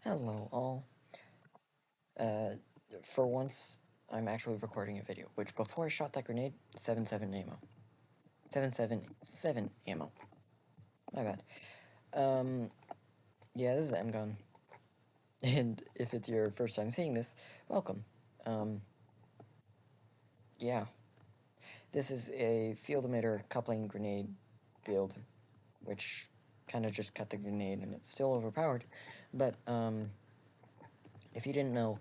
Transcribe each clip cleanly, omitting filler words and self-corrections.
Hello all. Uh, for once, I'm actually recording a video, which before I shot that grenade, 7.7 ammo. 7.7 ammo. My bad. Yeah, this is M gun. And if it's your first time seeing this, welcome. Um, yeah. This is a field emitter coupling grenade build, which kind of just cut the grenade and it's still overpowered. But, if you didn't know,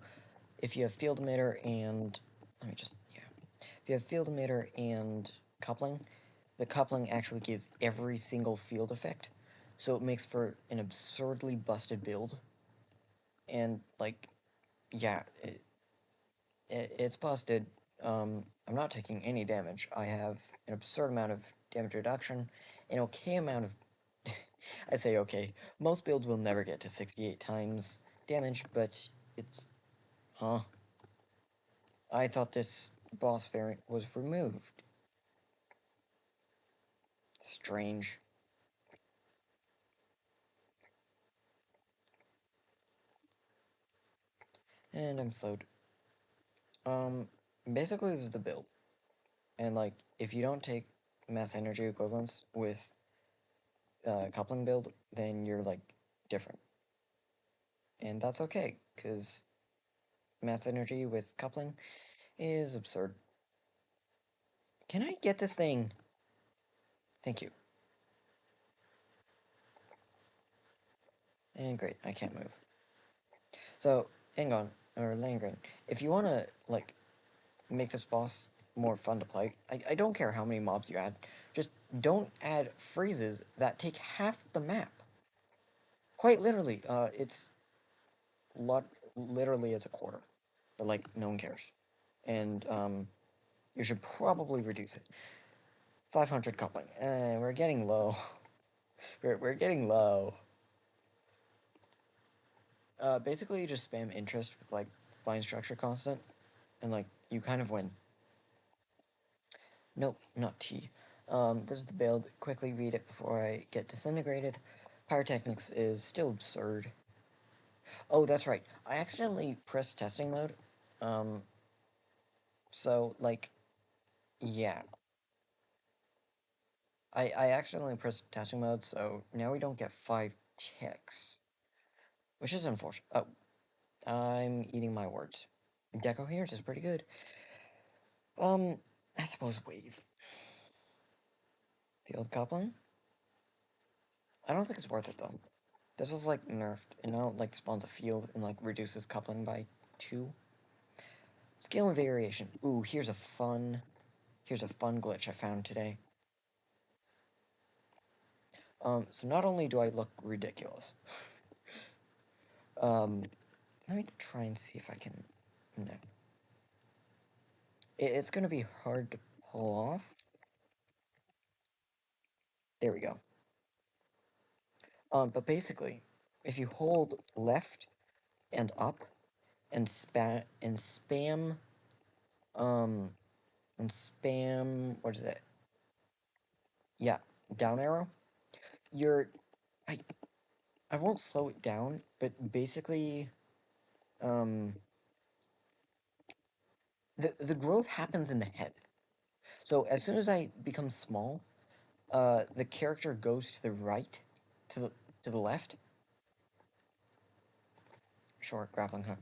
if you have field emitter and, if you have field emitter and coupling, the coupling actually gives every single field effect, so it makes for an absurdly busted build. And, like, yeah, it's busted. I'm not taking any damage. I have an absurd amount of damage reduction, an okay amount of... I say okay. Most builds will never get to 68 times damage, but it's... Huh? I thought this boss variant was removed. Strange. And I'm slowed. Um, Basically this is the build. And like, if you don't take mass energy equivalents with coupling build, then you're like different. And that's okay, because mass energy with coupling is absurd. Can I get this thing? Thank you. And great, I can't move. So, Engon, or Langren, if you want to, like, make this boss more fun to play, I don't care how many mobs you add, just don't add freezes that take half the map. Quite literally, it's lot literally it's a quarter, but like no one cares, and you should probably reduce it. 500 coupling. We're getting low. we're getting low. Basically, you just spam interest with like line structure constant, and like you kind of win. Nope, not T. This is the build. Quickly read it before I get disintegrated. Pyrotechnics is still absurd. Oh, that's right. I accidentally pressed testing mode. Um, so like, yeah, I accidentally pressed testing mode, so now we don't get 5 ticks. Which is unfortunate. Oh, I'm eating my words. Decoherence is pretty good. I suppose wave. Field coupling? I don't think it's worth it, though. This was, like, nerfed, and now it, like, spawns a field and, like, reduces coupling by 2. Scale and variation. Ooh, here's a fun glitch I found today. So not only do I look ridiculous, um, let me try and see if I can... No. It's gonna be hard to pull off. There we go. But basically, if you hold left and up and um spam what is it? Yeah, down arrow. You're I I won't slow it down, but basically um the growth happens in the head. So as soon as I become small, the character goes to the right, to the to the left. Sure, grappling hook.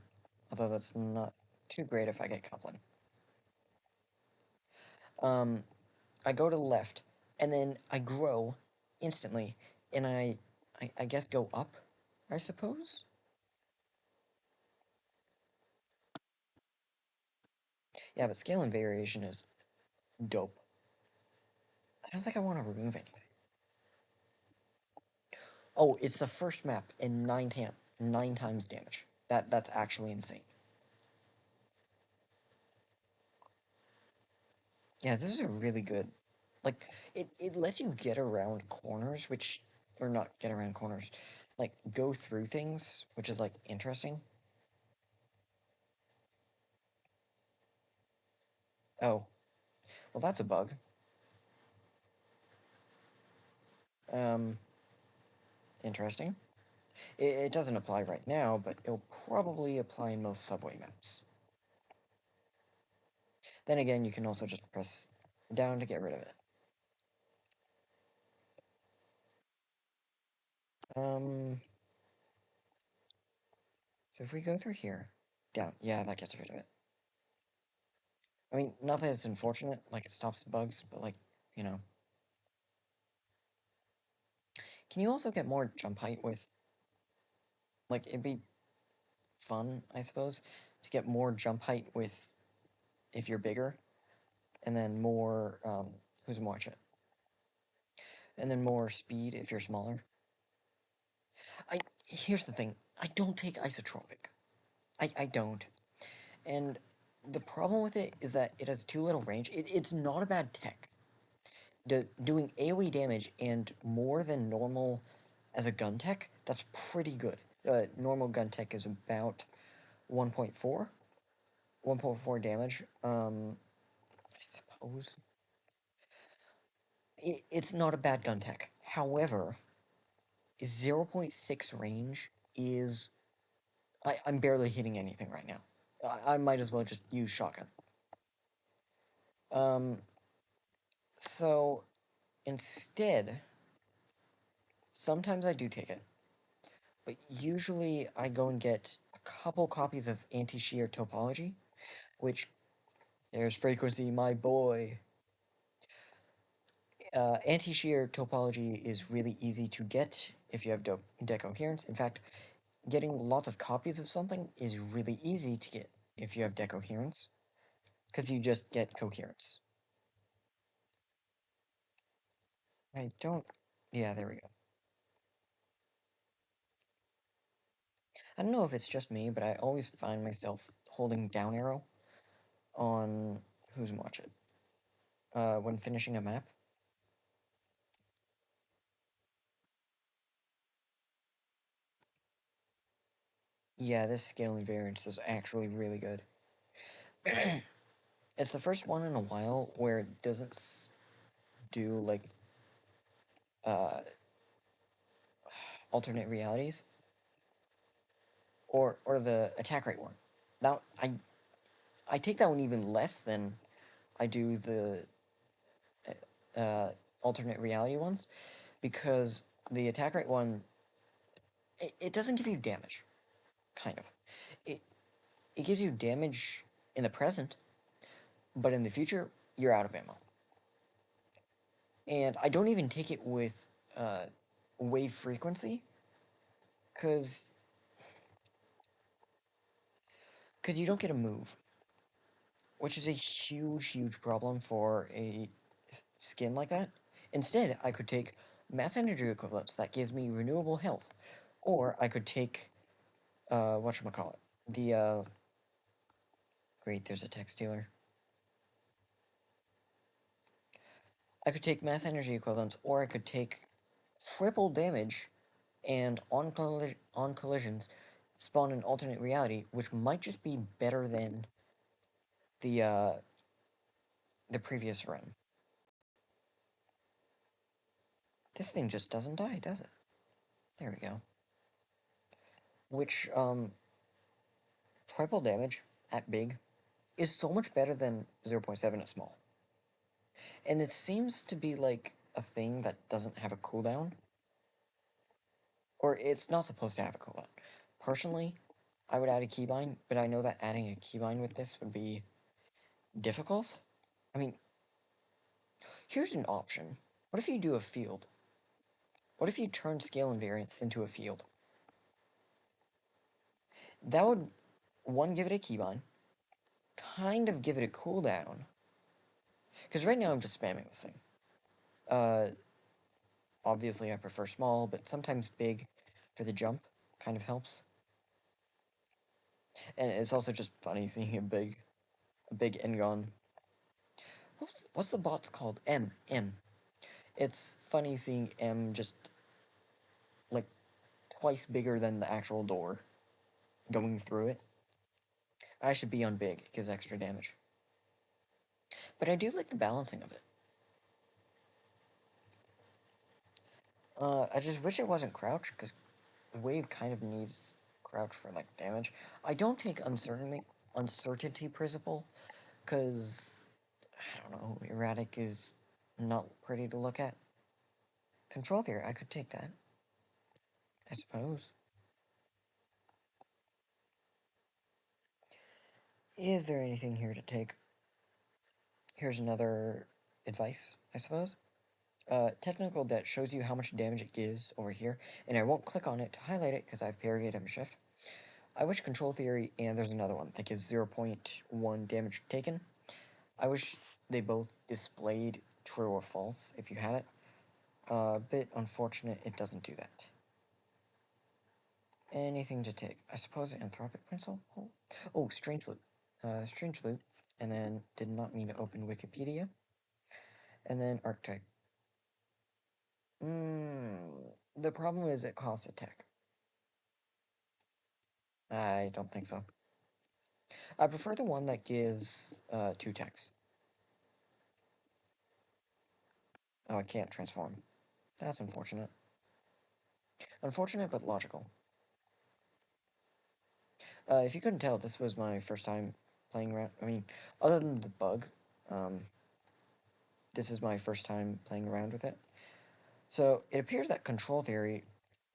Although that's not too great if I get coupling. Um, I go to the left, and then I grow instantly, and I guess go up, I suppose? Yeah, but scale and variation is dope. I don't think I want to remove anything. Oh, it's the first map in 9 times damage. That's actually insane. Yeah, this is a really good... Like, it lets you get around corners, which... Or not get around corners. Like, go through things, which is, like, interesting. Oh, well, that's a bug. Um, Interesting. It doesn't apply right now, but it'll probably apply in most subway maps. Then again, you can also just press down to get rid of it. So if we go through here, down, yeah, that gets rid of it. I mean, not that it's unfortunate, like it stops bugs, but like, you know. Can you also get more jump height with, like, it'd be fun, I suppose, to get more jump height with if you're bigger, and then more, who's watch it? And then more speed if you're smaller. Here's the thing, I don't take isotropic. I don't. And the problem with it is that it has too little range. It's not a bad tech. Doing AoE damage and more than normal as a gun tech, that's pretty good. Normal gun tech is about 1.4. 1.4 damage. I suppose. It's not a bad gun tech. However, 0.6 range is... I'm barely hitting anything right now. I might as well just use shotgun. Um, so, instead, sometimes I do take it. But usually I go and get a couple copies of anti-shear topology, which... There's frequency, my boy. Anti-shear topology is really easy to get if you have decoherence. In fact, getting lots of copies of something is really easy to get if you have decoherence, because you just get coherence. I don't... Yeah, there we go. I don't know if it's just me, but I always find myself holding down arrow on Who's Watch It when finishing a map. Yeah, this scale invariance is actually really good. It's the first one in a while where it doesn't do, like, uh, alternate realities. Or the attack rate one. Now, I take that one even less than I do the uh, alternate reality ones, because the attack rate one, it doesn't give you damage, kind of. It, it gives you damage in the present, but in the future, you're out of ammo. And I don't even take it with uh, wave frequency, because you don't get a move, which is a huge, huge problem for a skin like that. Instead, I could take mass energy equivalents that gives me renewable health, or I could take whatchamacallit, the great, there's a text dealer. I could take mass energy equivalents, or I could take triple damage, and on collisions, spawn an alternate reality, which might just be better than the uh, the previous run. This thing just doesn't die, does it? There we go. Which triple damage at big is so much better than 0.7 at small. And it seems to be like a thing that doesn't have a cooldown. Or it's not supposed to have a cooldown. Personally, I would add a keybind, but I know that adding a keybind with this would be difficult. I mean, here's an option. What if you do a field? What if you turn scale invariance into a field? That would, one, give it a keybind, kind of give it a cooldown. Because right now I'm just spamming this thing. Uh, Obviously I prefer small, but sometimes big for the jump kind of helps. And it's also just funny seeing a big Engon. What's the bot's called? M. It's funny seeing M just like twice bigger than the actual door going through it. I should be on big, it gives extra damage. But I do like the balancing of it. I just wish it wasn't crouch, because wave kind of needs crouch for like damage. I don't take uncertainty principle, because I don't know, erratic is not pretty to look at. Control theory, I could take that, I suppose. Is there anything here to take? Here's another advice, I suppose. Technical debt shows you how much damage it gives over here, and I won't click on it to highlight it because I have period and shift. I wish control theory, and there's another one that gives 0.1 damage taken. I wish they both displayed true or false if you had it. Bit unfortunate it doesn't do that. Anything to take? I suppose anthropic principle? Oh, strange loop. Strange loop. And then did not mean to open Wikipedia. And then archetype. The problem is it costs a tech. I don't think so. I prefer the one that gives 2 techs. Oh, I can't transform. That's unfortunate. Unfortunate, but logical. If you couldn't tell, this was my first time playing around. I mean, other than the bug, um, this is my first time playing around with it. So it appears that control theory.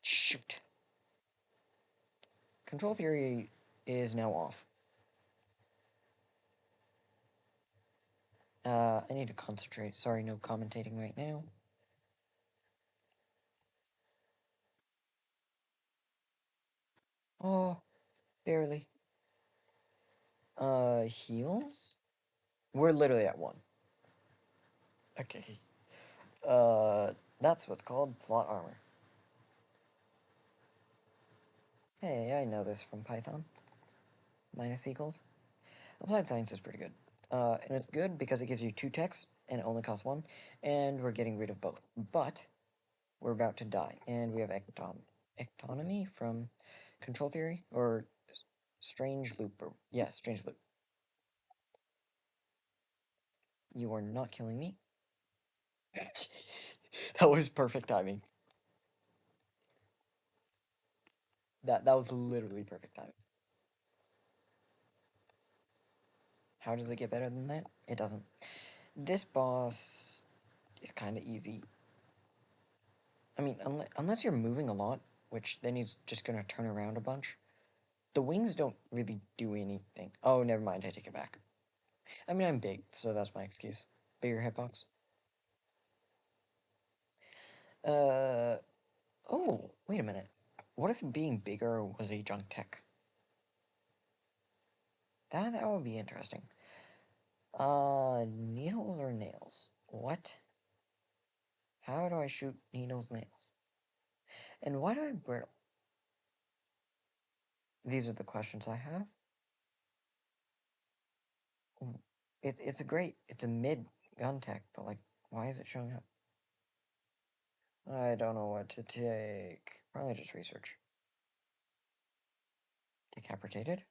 Shoot. Control theory is now off. I need to concentrate. Sorry, no commentating right now. Oh, barely. Heals? We're literally at 1. Okay. That's what's called plot armor. Hey, I know this from Python. Minus equals. Applied science is pretty good. And it's good because it gives you 2 techs and it only costs 1, and we're getting rid of both. But we're about to die, and we have ectonomy from control theory, or strange loop, or yeah, strange loop. You are not killing me. That was perfect timing. That was literally perfect timing. How does it get better than that? It doesn't. This boss is kind of easy. I mean, unless you're moving a lot, which then he's just gonna turn around a bunch. The wings don't really do anything. Oh, never mind, I take it back. I mean, I'm big, so that's my excuse. Bigger hitbox. Uh, oh, wait a minute. What if being bigger was a junk tech? That would be interesting. Needles or nails? What? How do I shoot needles, nails? And why do I brittle? These are the questions I have. It's a mid gun tech, but like, why is it showing up? I don't know what to take. Probably just research. Decapitated?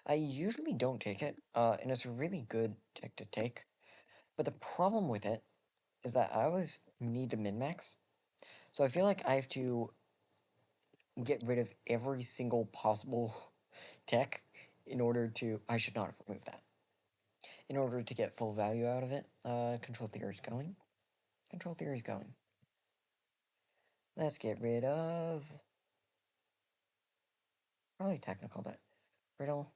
I usually don't take it, and it's a really good tech to take. But the problem with it is that I always need to min-max. So I feel like I have to get rid of every single possible tech in order to... I should not have removed that. In order to get full value out of it. Control theory is going. Control theory is going. Let's get rid of... Probably technical debt. Brittle.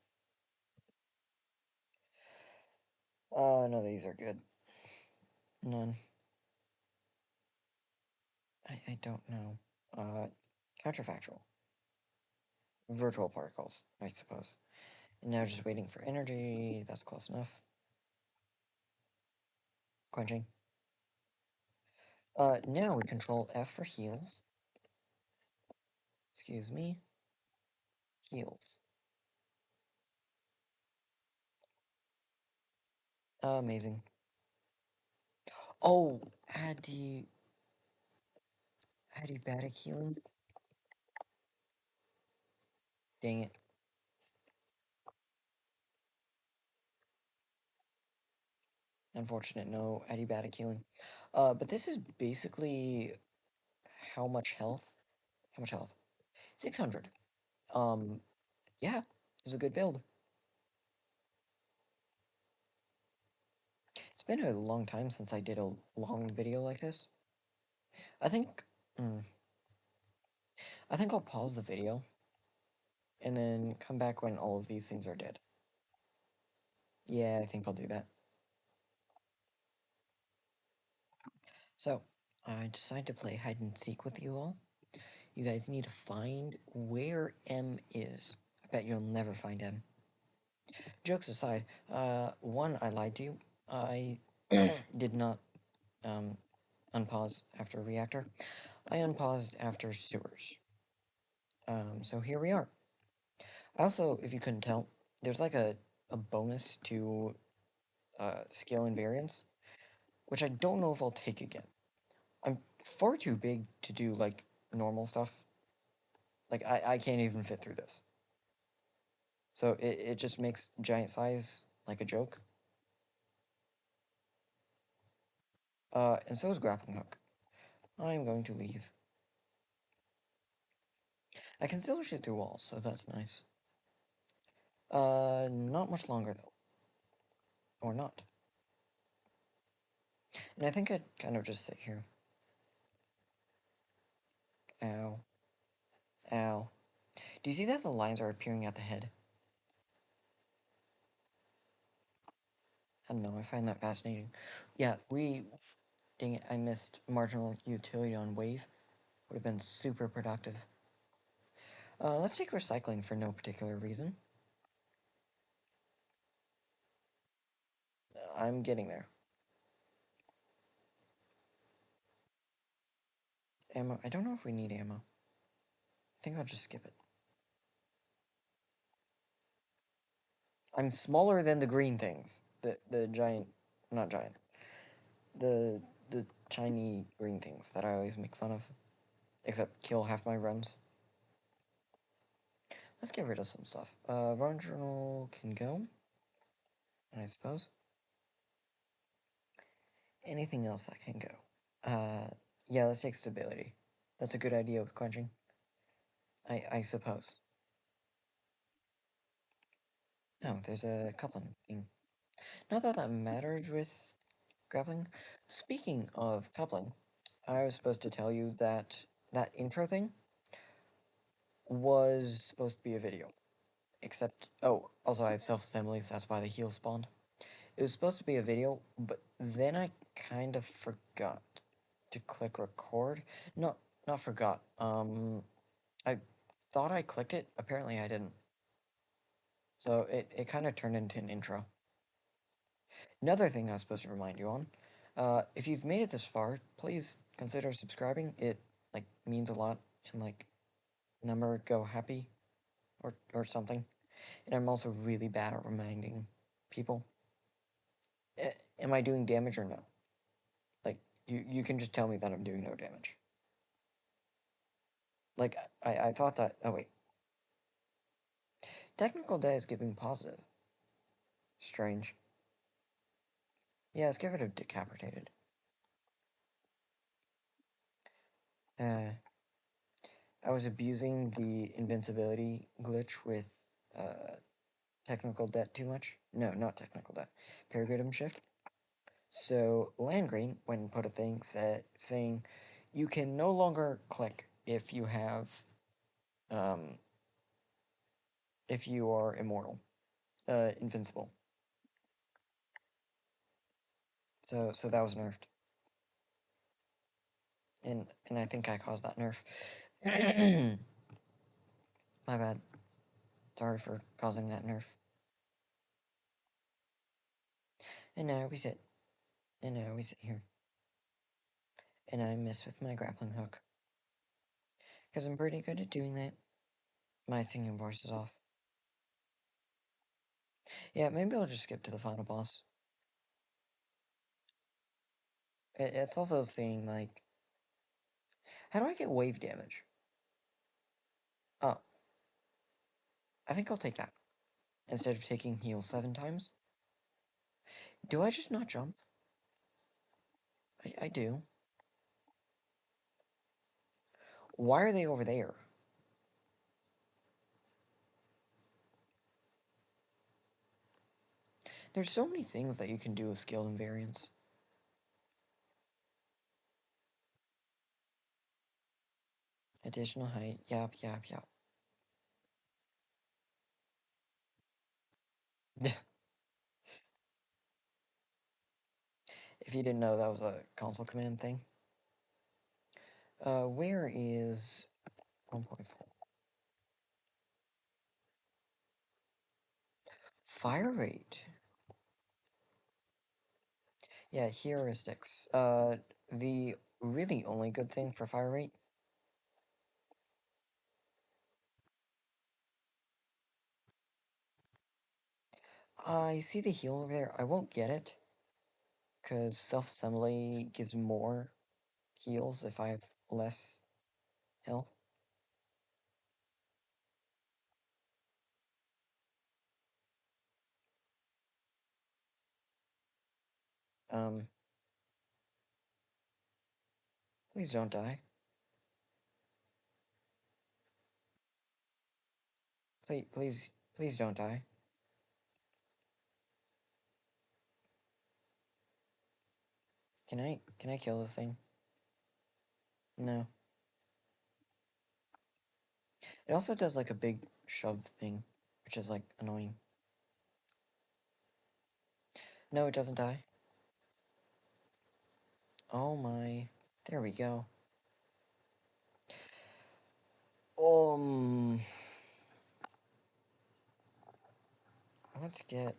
None of these are good. None. I don't know. Counterfactual. Virtual particles, I suppose. And now just waiting for energy. That's close enough. Quenching. Now we control F for heals. Excuse me. Heals. Amazing. Oh, adiabatic healing. Dang it. Unfortunate, no adiabatic healing. But this is basically how much health? How much health? 600. Um, yeah, it was a good build. It's been a long time since I did a long video like this. I think, mm, I think I'll pause the video and then come back when all of these things are dead. Yeah, I think I'll do that. So, I decided to play hide and seek with you all. You guys need to find where M is. I bet you'll never find M. Jokes aside, one, I lied to you. I did not um, unpause after reactor. I unpaused after sewers. So here we are. Also, if you couldn't tell, there's like a bonus to scale invariance, which I don't know if I'll take again. I'm far too big to do like normal stuff. Like I can't even fit through this. So it just makes giant size like a joke. And so is grappling hook. I'm going to leave. I can still shoot through walls, so that's nice. Not much longer though. Or not. And I think I'd kind of just sit here. Ow. Ow. Do you see that the lines are appearing at the head? I don't know, I find that fascinating. Yeah, dang it, I missed marginal utility on wave. Would have been super productive. Let's take recycling for no particular reason. I'm getting there. Ammo, I don't know if we need ammo. I think I'll just skip it. I'm smaller than the green things. The giant, not giant. The tiny green things that I always make fun of. Except kill half my runs. Let's get rid of some stuff. Run journal can go, I suppose. Anything else that can go? Yeah, let's take stability. That's a good idea with quenching. I suppose. No, there's a coupling thing. Not that that mattered with grappling. Speaking of coupling, I was supposed to tell you that that intro thing was supposed to be a video. Except, oh, also I have self-assemblies, that's why the heal spawned. It was supposed to be a video, but then I kind of forgot to click record. No, not forgot. I thought I clicked it. Apparently I didn't. So it kind of turned into an intro. Another thing I was supposed to remind you on. If you've made it this far, please consider subscribing. It, like, means a lot. And, like, number go happy or something. And I'm also really bad at reminding people. Am I doing damage or no? Like, you can just tell me that I'm doing no damage. Like, I thought that... Oh, wait. Technical debt is giving positive. Strange. Yeah, let's get rid of decapitated. I was abusing the invincibility glitch with technical debt too much. No, not technical debt. Paradigm shift. So Landgreen went and put a thing saying you can no longer click um, if you are immortal, invincible. So that was nerfed, and I think I caused that nerf. My bad. Sorry for causing that nerf. And now we sit. And now we sit here. And I miss with my grappling hook. Because I'm pretty good at doing that. My singing voice is off. Yeah, maybe I'll just skip to the final boss. It's also saying, like... How do I get wave damage? Oh, I think I'll take that. Instead of taking heal 7 times. Do I just not jump? I do. Why are they over there? There's so many things that you can do with scale invariance. Additional height, yap, yap, yap. If you didn't know, that was a console command thing. Where is 1.4? Fire rate. Yeah, heuristics. The really only good thing for fire rate. I see the heal over there. I won't get it, because self-assembly gives more heals if I have less health. Um, please don't die. Please don't die. Can I kill this thing? No. It also does like a big shove thing, which is like annoying. No, it doesn't die. Oh my. There we go. Um, let's get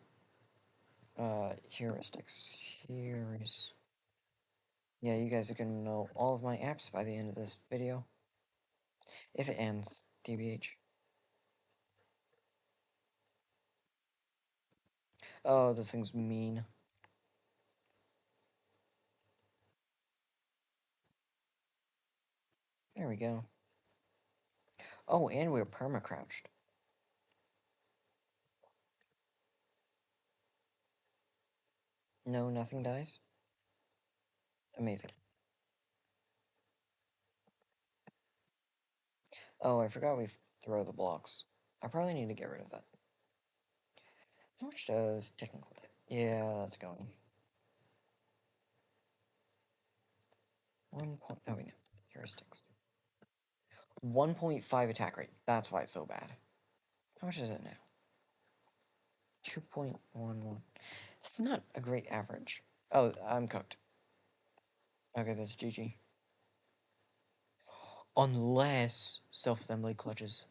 heuristics. Here's yeah, you guys are gonna know all of my apps by the end of this video. If it ends, TBH. Oh, this thing's mean. There we go. Oh, and we're perma-crouched. No, nothing dies? Amazing. Oh, I forgot we throw the blocks. I probably need to get rid of that. How much does technical do? Yeah, that's going. 1 point. Oh, wait, no. Heuristics. 1.5 attack rate. That's why it's so bad. How much is it now? 2.11. It's not a great average. Oh, I'm cooked. Okay, that's GG. Unless self-assembly clutches.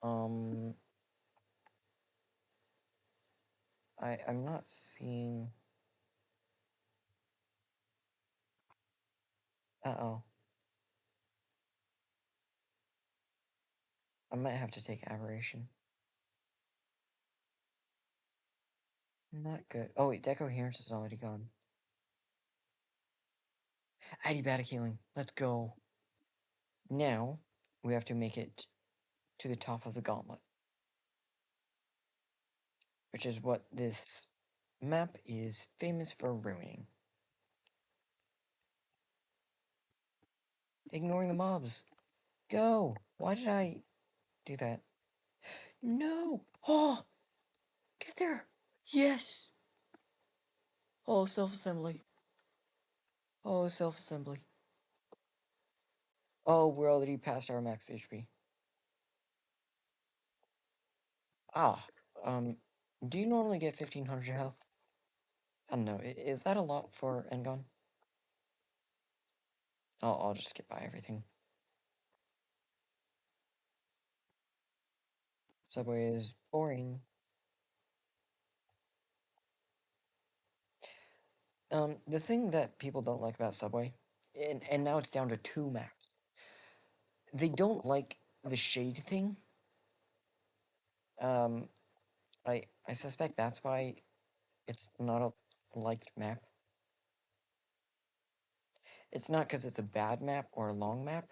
Um, I'm not seeing. Uh-oh. I might have to take aberration. Not good. Oh wait, decoherence is already gone. Adiabatic healing. Let's go. Now we have to make it to the top of the gauntlet, which is what this map is famous for ruining. Ignoring the mobs. Go! Why did I do that? No! Oh! Get there! Yes! Oh, self-assembly. Oh, self-assembly. Oh, we're already past our max HP. Ah, um, do you normally get 1500 health? I don't know, is that a lot for Engon? I'll just skip by everything. Subway is boring. The thing that people don't like about Subway, and now it's down to 2 maps, they don't like the shade thing. Um, I suspect that's why it's not a liked map. It's not because it's a bad map or a long map.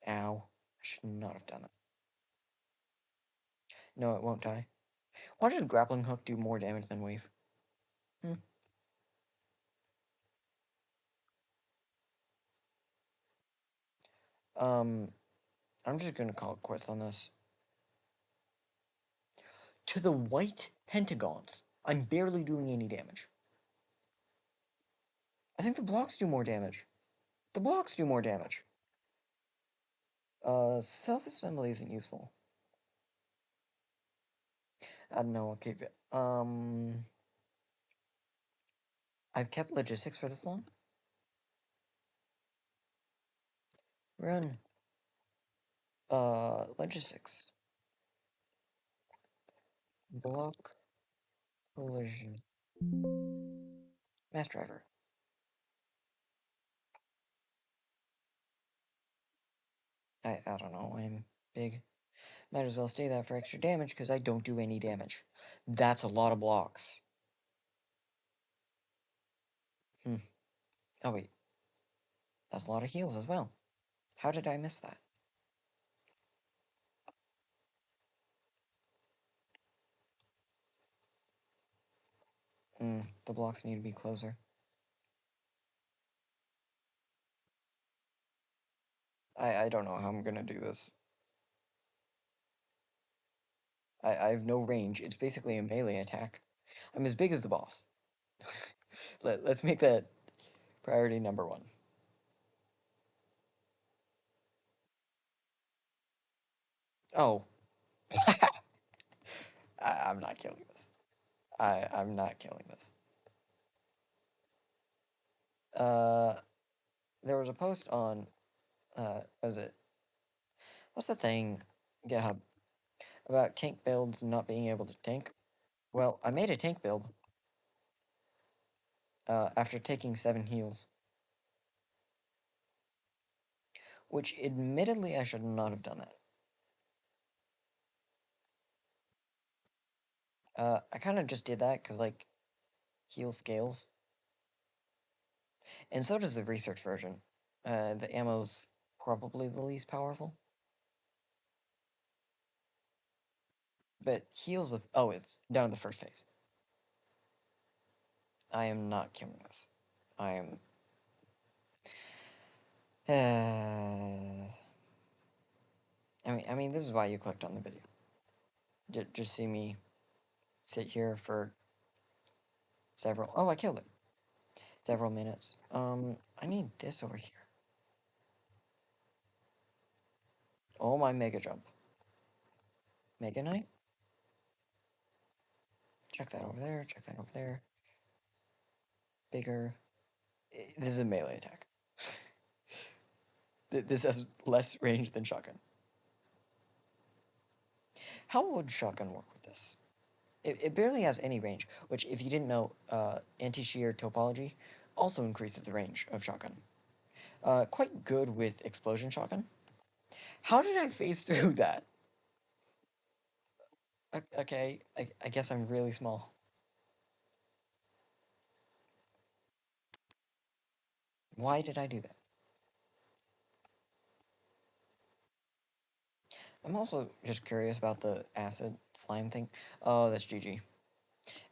Ow. I should not have done that. No, it won't die. Why did grappling hook do more damage than wave? Hmm. Um, I'm just gonna call it quits on this. to the white pentagons, I'm barely doing any damage. I think the blocks do more damage. The blocks do more damage. Self-assembly isn't useful. I don't know, I'll keep it. I've kept logistics for this long. Run. Logistics. Block collision. Mass driver. I don't know, I'm big. Might as well stay that for extra damage because I don't do any damage. That's a lot of blocks. Hmm. Oh wait, that's a lot of heals as well. How did I miss that? The blocks need to be closer. I don't know how I'm gonna do this. I have no range. It's basically a melee attack. I'm as big as the boss. Let's make that priority number one. Oh, I'm not killing this. I'm not killing this. Uh, there was a post on, was it, what's the thing, GitHub, about tank builds not being able to tank. Well, I made a tank build, after taking 7 heals, which admittedly I should not have done that. I kind of just did that because, like, heal scales. And so does the research version. The ammo's probably the least powerful. But heals with... Oh, it's down in the first phase. I am not killing this. I am... I mean, this is why you clicked on the video. Just see me sit here for several... Oh, I killed it. Several minutes. I need this over here. Oh, my Mega Jump. Mega Knight? Check that over there, check that over there. Bigger. This is a melee attack. This has less range than shotgun. How would shotgun work with this? It barely has any range, which, if you didn't know, anti-shear topology also increases the range of shotgun. Quite good with explosion shotgun. How did I phase through that? Okay, I guess I'm really small. Why did I do that? I'm also just curious about the acid slime thing. Oh, that's GG.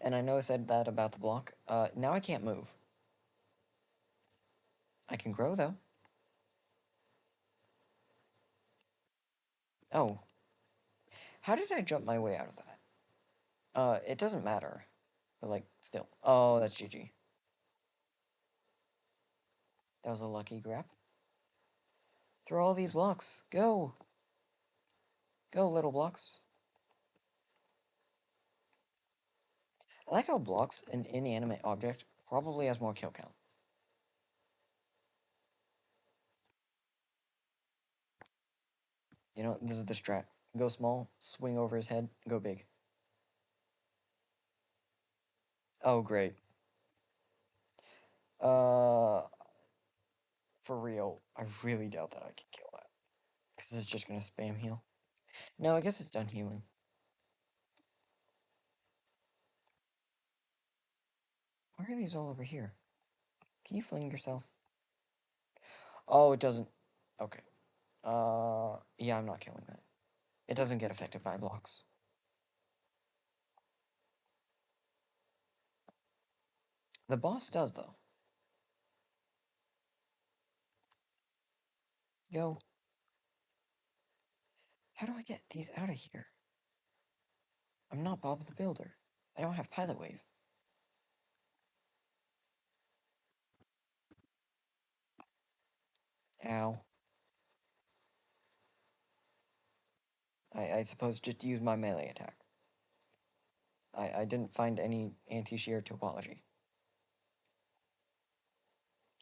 And I know I said that about the block. Now I can't move. I can grow, though. Oh. How did I jump my way out of that? It doesn't matter. But, like, still. Oh, that's GG. That was a lucky grab. Throw all these blocks. Go! Go, little blocks. I like how blocks, an inanimate object, probably has more kill count. You know, this is the strat. Go small, swing over his head, go big. Oh, great. Uh, for real, I really doubt that I can kill that. Because it's just gonna spam heal. No, I guess it's done healing. Why are these all over here? Can you fling yourself? Oh, it doesn't. Okay. Yeah, I'm not killing that. It doesn't get affected by blocks. The boss does, though. Go. How do I get these out of here? I'm not Bob the Builder. I don't have Pilot Wave. Ow. I suppose just use my melee attack. I didn't find any anti-shear topology.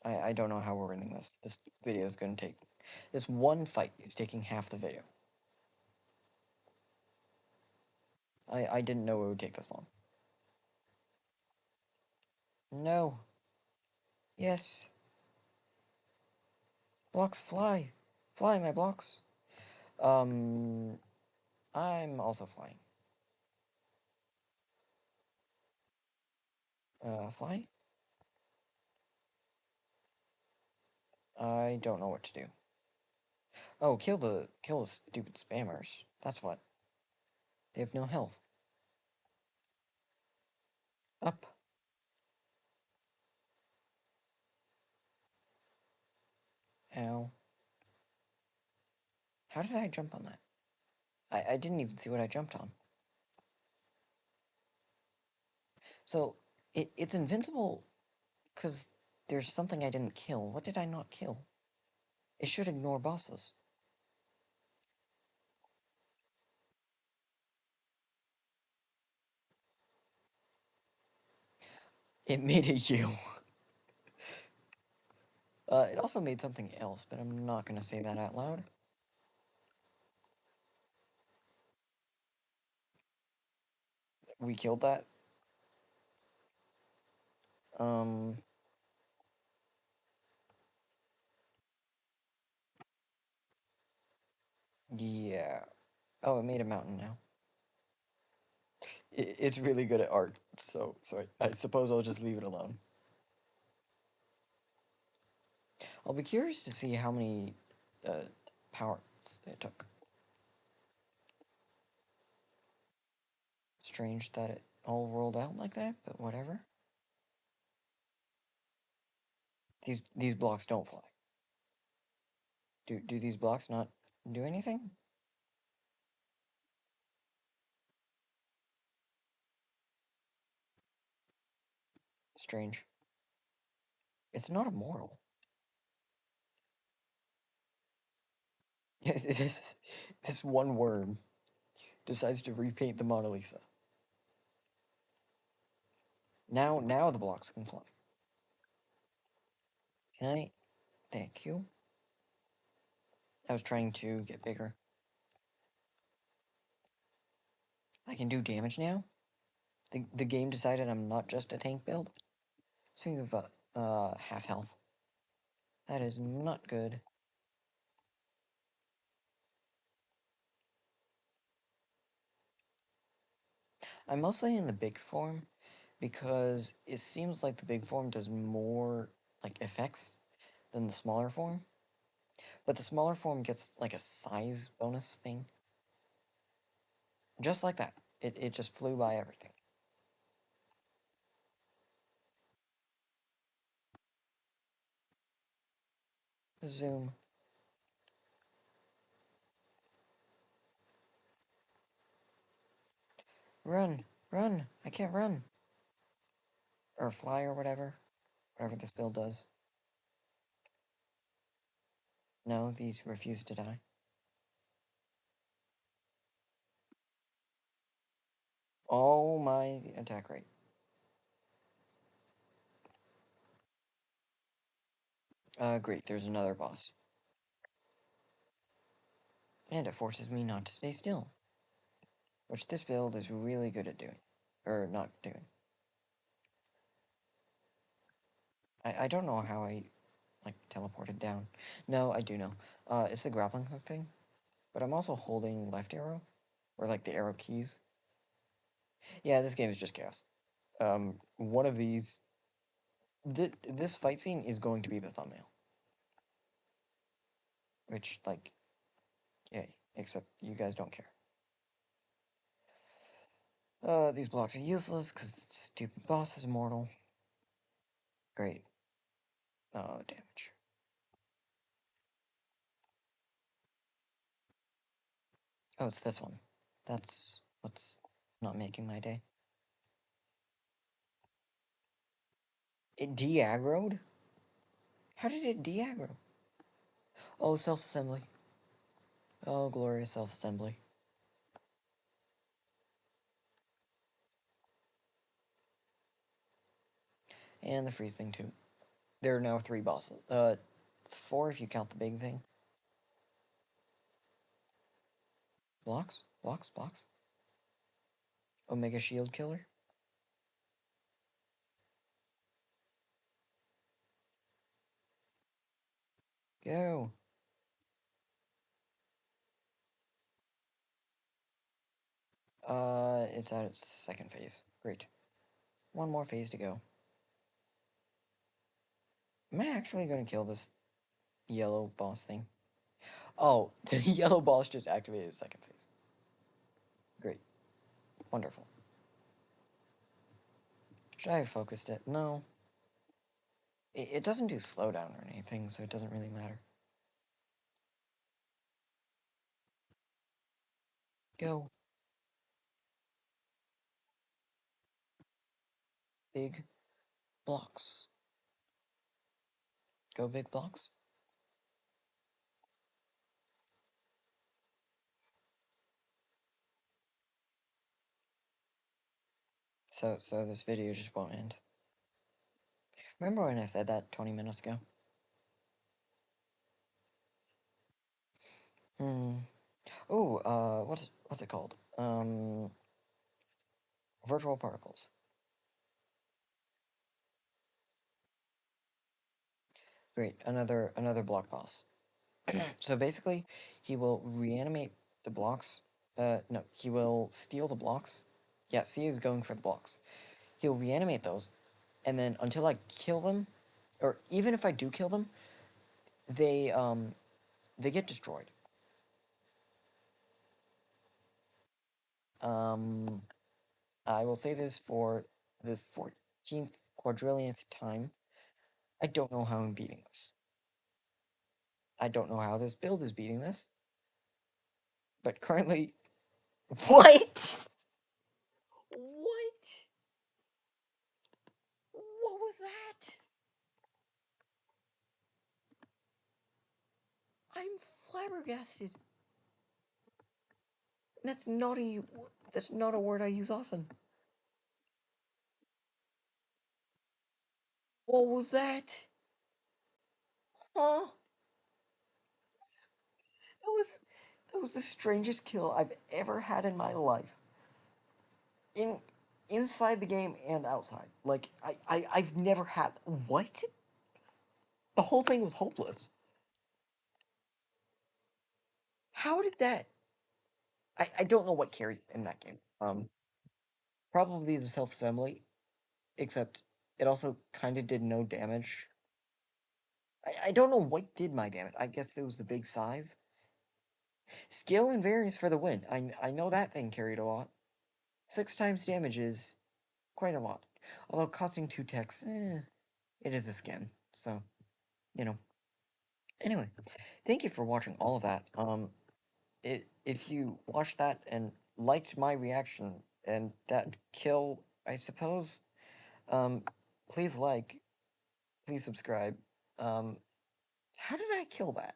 I don't know how we're winning this. This video is going to take... This one fight is taking half the video. I didn't know it would take this long. No. Yes. Blocks fly. Fly, my blocks. I'm also flying. Fly? I don't know what to do. Oh, kill the stupid spammers. That's what. They have no health. Up. Ow. How did I jump on that? I didn't even see what I jumped on. So, it's invincible because there's something I didn't kill. What did I not kill? It should ignore bosses. It made a U. It also made something else, but I'm not gonna say that out loud. We killed that. Um, yeah. Oh, it made a mountain now. It's really good at art, so I suppose I'll just leave it alone. I'll be curious to see how many powers it took. Strange that it all rolled out like that, but whatever. These blocks don't fly. Do these blocks not do anything? Strange. It's not immortal. this this one worm decides to repaint the Mona Lisa. Now the blocks can fly. Can I? Thank you. I was trying to get bigger. I can do damage now? The game decided I'm not just a tank build? Speaking of, half health. That is not good. I'm mostly in the big form because it seems like the big form does more, like, effects than the smaller form. But the smaller form gets, like, a size bonus thing. Just like that. It just flew by everything. Zoom. Run! Run! I can't run! Or fly or whatever. Whatever this build does. No, these refuse to die. Oh my attack rate. Great, there's another boss. And it forces me not to stay still. Which this build is really good at doing. Or not doing. I don't know how I, like, teleported down. No, I do know. It's the grappling hook thing. But I'm also holding left arrow. Or, like, the arrow keys. Yeah, this game is just chaos. One of these... this fight scene is going to be the thumbnail. Which, like, yay. Except you guys don't care. These blocks are useless because the stupid boss is immortal. Great. Oh, damage. Oh, it's this one. That's what's Not making my day. It de-aggroed? How did it de-aggro? Oh, self-assembly. Oh, glorious self-assembly. And the freeze thing, too. There are now 3 bosses. 4 if you count the big thing. Blocks? Blocks? Blocks? Omega Shield Killer? Go! It's at its second phase. Great. One more phase to go. Am I actually going to kill this yellow boss thing? Oh, the yellow boss just activated its second phase. Great. Wonderful. Should I have focused it? No. It doesn't do slowdown or anything, so it doesn't really matter. Go. Big blocks. Go big blocks. So this video just won't end. Remember when I said that 20 minutes ago? Hmm. Oh, what's it called? Virtual particles. Great, another block boss. So basically, he will reanimate the blocks. No, he will steal the blocks. Yeah, C is going for the blocks. He'll reanimate those, and then until I kill them, or even if I do kill them, they get destroyed. Um, I will say this for the 14th quadrillionth time. I don't know how I'm beating this. I don't know how this build is beating this, but currently... What? What? What was that? I'm flabbergasted. That's not a... That's not a word I use often. What was that? Huh? That was... That was the strangest kill I've ever had in my life. In... Inside the game and outside. Like, I've never had... What? The whole thing was hopeless. How did that... I don't know what carried in that game. Probably the self-assembly, except it also kind of did no damage. I don't know what did my damage. I guess it was the big size. Scale invariance for the win. I know that thing carried a lot. 6 times damage is quite a lot. Although costing 2 techs, it is a skin. So, you know. Anyway, thank you for watching all of that. If you watched that and liked my reaction and that kill, I suppose, um, please like, please subscribe. How did I kill that?